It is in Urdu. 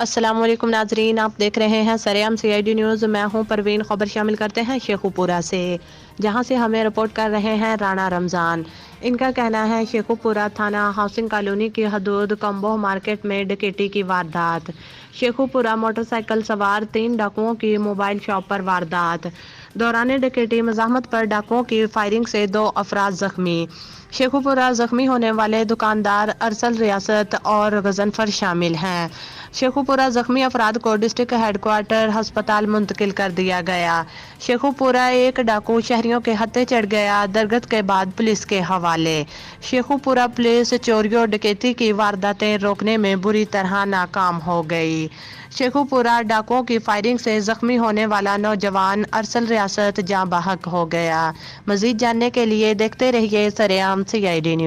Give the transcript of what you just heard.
السلام علیکم ناظرین، آپ دیکھ رہے ہیں سرعام CID نیوز۔ میں ہوں پروین۔ خبر شامل کرتے ہیں شیخوپورہ سے، جہاں سے ہمیں رپورٹ کر رہے ہیں رانا رمضان۔ ان کا کہنا ہے شیخوپورہ تھانہ ہاؤسنگ کالونی کی حدود کمبو مارکیٹ میں ڈکیتی کی واردات۔ شیخوپورہ موٹر سائیکل سوار 3 ڈاکوؤں کی موبائل شاپ پر واردات۔ دوران ڈکیتی مزاحمت پر ڈاکوؤں کی فائرنگ سے 2 افراد زخمی۔ شیخوپورہ زخمی ہونے والے دکاندار ارسل ریاست اور غضنفر شامل ہیں۔ شیخوپورہ زخمی افراد کو ڈسٹرکٹ ہیڈ کوارٹر ہسپتال منتقل کر دیا گیا۔ شیخوپورہ ایک ڈاکو شہریوں کے ہتھے چڑھ گیا، درگت کے بعد پولیس کے حوالے۔ شیخوپورہ پولیس چوریوں ڈکیتی کی وارداتیں روکنے میں بری طرح ناکام ہو گئی۔ شیخوپورہ ڈاکوؤں کی فائرنگ سے زخمی ہونے والا نوجوان ارسل ریاست جاں بحق ہو گیا۔ مزید جاننے کے لیے دیکھتے رہیے سرعام CID نیوز۔